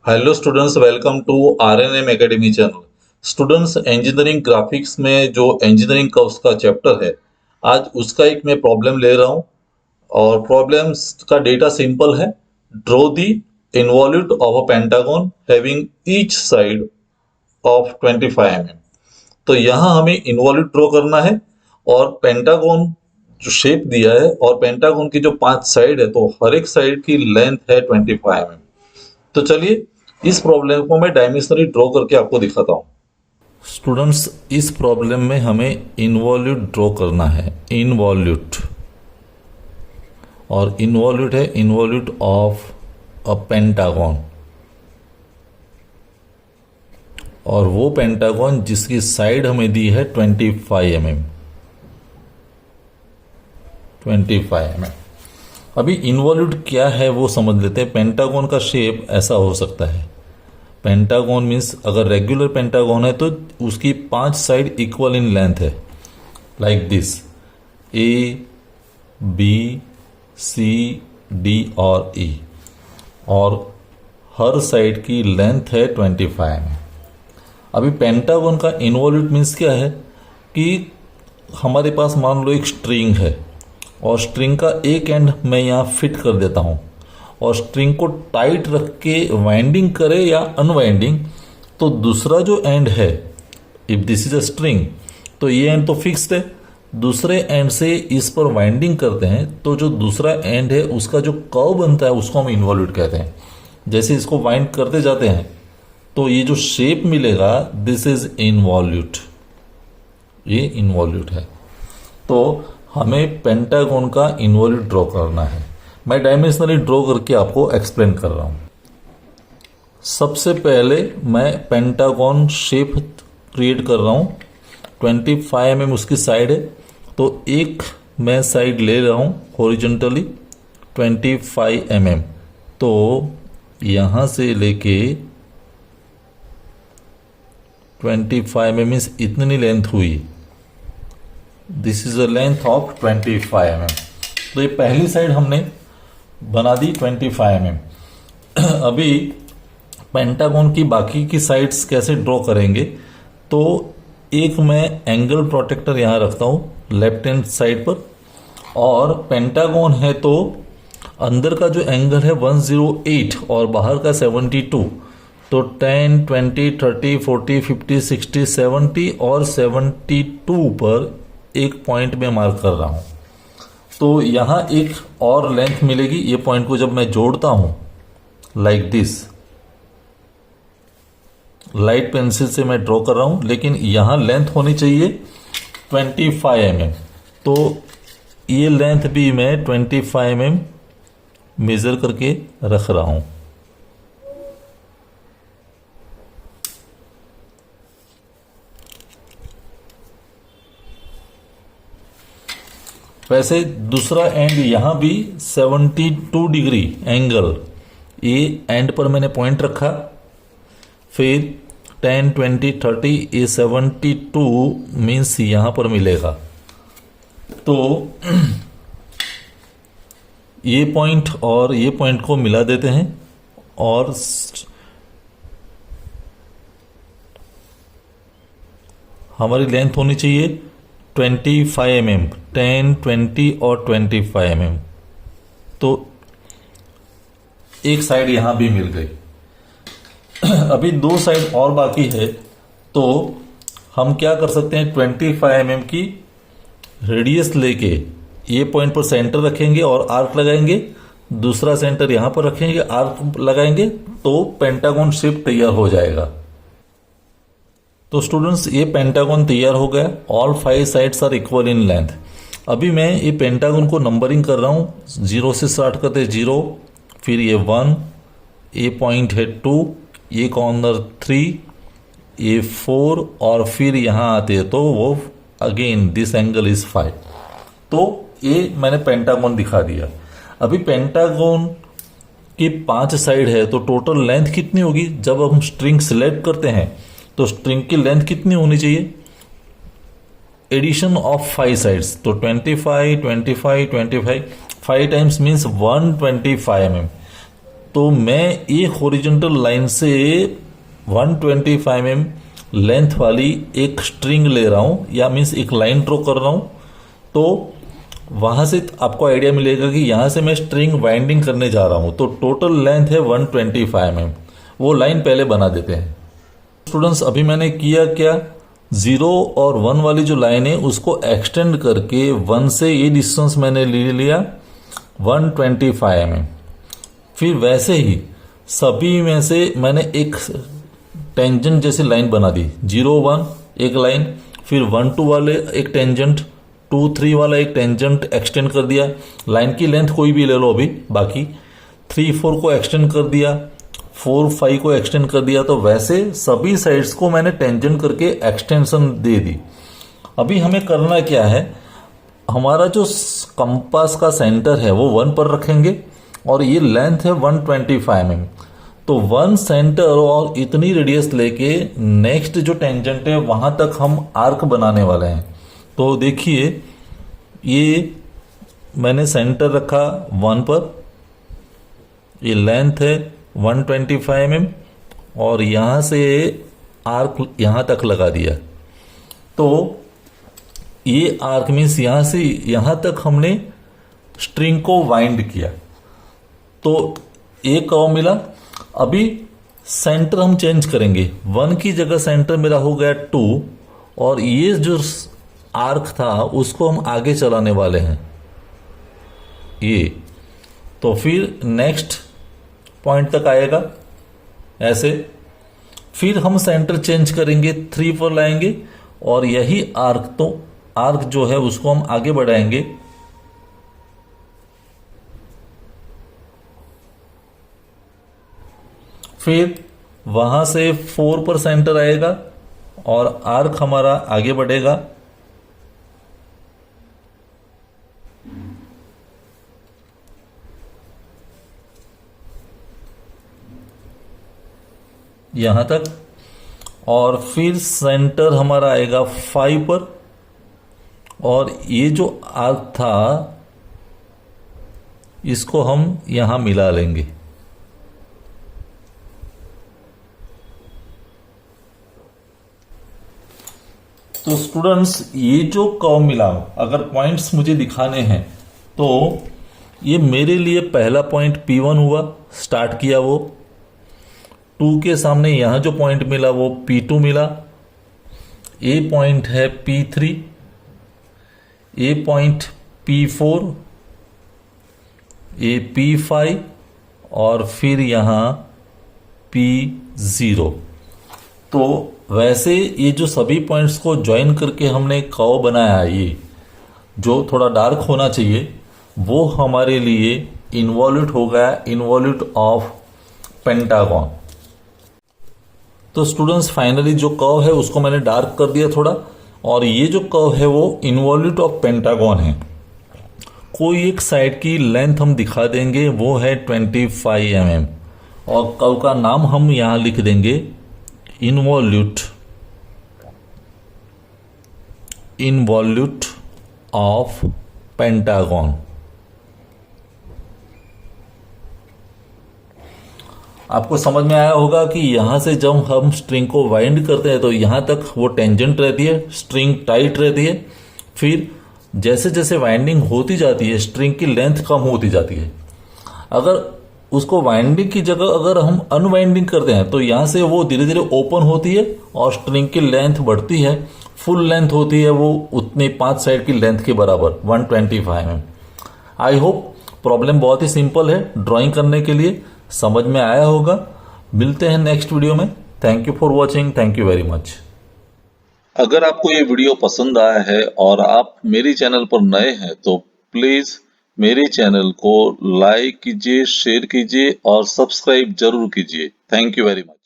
Hello students, welcome to RNM academy channel. Students, engineering graphics में जो engineering का उसका चैप्टर है, आज उसका एक मैं प्रॉब्लम ले रहा हूँ। और प्रॉब्लम्स का डेटा सिंपल है। Draw the involute of a pentagon having each side of 25 mm। तो यहाँ हमें इन्वॉल्यूट ड्रॉ करना है और पेंटागन जो शेप दिया है और पेंटागन की जो 5 साइड है, तो हर एक साइड की लेंथ है 25 mm। तो चलिए इस प्रॉब्लम को मैं डायमेंशनली ड्रॉ करके आपको दिखाता हूँ। स्टूडेंट्स, इस प्रॉब्लम में हमें इन्वॉल्यूट ड्रॉ करना है। इन्वॉल्यूट, और इन्वॉल्यूट है इन्वॉल्यूट ऑफ अ पेंटागन, और वो पेंटागन जिसकी साइड हमें दी है 25 mm। 25 mm। अभी इन्वॉल्यूट क्या है वो समझ लेते हैं। पेंटागन का शेप ऐसा हो सकता है। पेंटागन मीन्स अगर रेगुलर पेंटागन है तो उसकी 5 साइड इक्वल इन लेंथ है, like this, A B C D और ई, और हर साइड की लेंथ है 25 mm। अभी पेंटागन का इन्वॉल्यूट मीन्स क्या है कि हमारे पास मान लो एक स्ट्रिंग है और स्ट्रिंग का एक एंड मैं यहाँ फिट कर देता हूँ और स्ट्रिंग को टाइट रख के वाइंडिंग करे या अनवाइंडिंग, तो दूसरा जो एंड है, if this is a string, तो ये एंड तो फिक्स्ड है, दूसरे एंड से इस पर वाइंडिंग करते हैं तो जो दूसरा एंड है उसका जो कर्व बनता है उसको हम इन्वॉल्यूट कहते हैं। जैसे इसको वाइंड करते जाते हैं तो ये जो शेप मिलेगा, दिस इज इन्वॉल्यूट, ये इन्वॉल्यूट है। तो हमें पेंटागन का इन्वॉल्यूट ड्रॉ करना है। मैं डायमेंशनली ड्रॉ करके आपको एक्सप्लेन कर रहा हूं। सबसे पहले मैं पेंटागन शेप क्रिएट कर रहा हूं। 25 mm उसकी साइड है, तो एक मैं साइड ले रहा हूं हॉरिजॉन्टली 25 mm। तो यहां से लेके 25 mm इतनी लेंथ हुई, this is the length of 25 mm। तो ये पहली साइड हमने बना दी 25 mm। अभी पेंटागन की बाकी की साइड्स कैसे ड्रॉ करेंगे, तो एक मैं एंगल प्रोटेक्टर यहाँ रखता हूँ लेफ्ट हैंड साइड पर, और पेंटागन है तो अंदर का जो एंगल है 108 और बाहर का 72, तो 10, 20, 30, 40, 50, 60, 70 और 72 पर एक पॉइंट में मार्क कर रहा हूं। तो यहां एक और लेंथ मिलेगी। ये पॉइंट को जब मैं जोड़ता हूं लाइक दिस, लाइट पेंसिल से मैं ड्रॉ कर रहा हूं, लेकिन यहां लेंथ होनी चाहिए 25 mm। तो ये लेंथ भी मैं 25 mm मेजर करके रख रहा हूं। वैसे दूसरा एंड यहां भी 72 डिग्री एंगल, ये एंड पर मैंने पॉइंट रखा, फिर 10, 20, 30, ये 72 मीन्स यहां पर मिलेगा। तो ये पॉइंट और ये पॉइंट को मिला देते हैं, और हमारी लेंथ होनी चाहिए 25 mm, 10, 20 और 25 mm। तो एक साइड यहां भी मिल गई। अभी 2 साइड और बाकी है, तो हम क्या कर सकते हैं, 25 mm की रेडियस लेके ये पॉइंट पर सेंटर रखेंगे और आर्क लगाएंगे, दूसरा सेंटर यहां पर रखेंगे, आर्क लगाएंगे, तो पेंटागन शेप तैयार हो जाएगा। तो स्टूडेंट्स, ये पेंटागन तैयार हो गया। All 5 sides are equal in length. अभी मैं ये पेंटागन को नंबरिंग कर रहा हूं, 0 से स्टार्ट करते 0, फिर ये 1, ये पॉइंट है 2, ये कॉर्नर 3, ये 4, और फिर यहां आते हैं तो वो अगेन दिस एंगल इज 5। तो ये मैंने पेंटागन दिखा दिया। अभी पेंटागन की 5 साइड है, तो टोटल लेंथ कितनी होगी। जब हम स्ट्रिंग सिलेक्ट करते हैं तो स्ट्रिंग की लेंथ कितनी होनी चाहिए, एडिशन ऑफ 5 साइड्स, तो 25, 25, 25, 5 टाइम्स मीन्स 125 mm। तो तो मैं एक हॉरिजॉन्टल लाइन से 125 mm लेंथ वाली एक स्ट्रिंग ले रहा हूं, या मीन्स एक लाइन ड्रॉ कर रहा हूं। तो वहां से आपको आइडिया मिलेगा कि यहां से मैं स्ट्रिंग वाइंडिंग करने जा रहा हूं, तो टोटल लेंथ है 125 mm। वो लाइन पहले बना देते हैं। स्टूडेंट्स, अभी मैंने किया क्या, 0 और 1 वाली जो लाइन है उसको एक्सटेंड करके 1 से ये डिस्टेंस मैंने ले लिया 125 mm। फिर वैसे ही सभी में से मैंने एक टेंजेंट जैसी लाइन बना दी, 0 1 एक लाइन, फिर 1 2 वाले एक टेंजेंट, 2 3 वाला एक टेंजेंट एक्सटेंड कर दिया। लाइन की लेंथ कोई भी ले लो अभी, बाकी 3 4 को एक्सटेंड कर दिया, 4 5 को एक्सटेंड कर दिया। तो वैसे सभी साइड्स को मैंने टेंजेंट करके एक्सटेंशन दे दी। अभी हमें करना क्या है, हमारा जो कंपास का सेंटर है वो 1 पर रखेंगे और ये लेंथ है 125 mm। तो 1 सेंटर और इतनी रेडियस लेके नेक्स्ट जो टेंजेंट है वहां तक हम आर्क बनाने वाले हैं। तो देखिए, ये मैंने सेंटर रखा 1 पर, ये लेंथ है 125 mm और यहां से आर्क यहां तक लगा दिया। तो ये आर्क मीन्स यहां से यहां तक हमने स्ट्रिंग को वाइंड किया, तो एक कर्व मिला। अभी सेंटर हम चेंज करेंगे, 1 की जगह सेंटर मेरा हो गया 2 और ये जो आर्क था उसको हम आगे चलाने वाले हैं ये। तो फिर नेक्स्ट पॉइंट तक आएगा ऐसे। फिर हम सेंटर चेंज करेंगे, 3 पर लाएंगे और यही आर्क, तो आर्क जो है उसको हम आगे बढ़ाएंगे। फिर वहां से 4 पर सेंटर आएगा और आर्क हमारा आगे बढ़ेगा। यहां तक, और फिर सेंटर हमारा आएगा 5 पर और ये जो आर्क था इसको हम यहां मिला लेंगे। तो स्टूडेंट्स, ये जो कर्व मिला, अगर पॉइंट्स मुझे दिखाने हैं तो ये मेरे लिए पहला पॉइंट P1 हुआ, स्टार्ट किया वो। 2 के सामने यहां जो पॉइंट मिला वो P2 मिला। ए पॉइंट है P3, ए पॉइंट P4, ए P5 और फिर यहां P0। तो वैसे ये जो सभी पॉइंट्स को ज्वाइन करके हमने कर्व बनाया, ये जो थोड़ा डार्क होना चाहिए वो हमारे लिए इन्वॉल्यूट हो गया, इन्वॉल्यूट ऑफ पेंटागन। तो स्टूडेंट्स, फाइनली जो कर्व है उसको मैंने डार्क कर दिया थोड़ा, और ये जो कर्व है वो इन्वॉल्यूट ऑफ पेंटागन है। कोई एक साइड की लेंथ हम दिखा देंगे, वो है 25 mm और कर्व का नाम हम यहां लिख देंगे इन्वॉल्यूट ऑफ पेंटागन। आपको समझ में आया होगा कि यहां से जब हम स्ट्रिंग को वाइंड करते हैं तो यहां तक वो टेंजेंट रहती है, स्ट्रिंग टाइट रहती है। फिर जैसे जैसे वाइंडिंग होती जाती है स्ट्रिंग की लेंथ कम होती जाती है। अगर उसको वाइंडिंग की जगह अगर हम अनवाइंडिंग करते हैं तो यहां से वो धीरे धीरे ओपन होती है और स्ट्रिंग की लेंथ बढ़ती है, फुल लेंथ होती है वो उतनी 5 साइड की लेंथ के बराबर 125 mm। आई होप प्रॉब्लम बहुत ही सिंपल है, ड्राइंग करने के लिए समझ में आया होगा। मिलते हैं नेक्स्ट वीडियो में। Thank you for watching, thank you very much. अगर आपको ये वीडियो पसंद आया है और आप मेरे चैनल पर नए हैं तो प्लीज मेरे चैनल को लाइक कीजिए, शेयर कीजिए और सब्सक्राइब जरूर कीजिए। Thank you very much.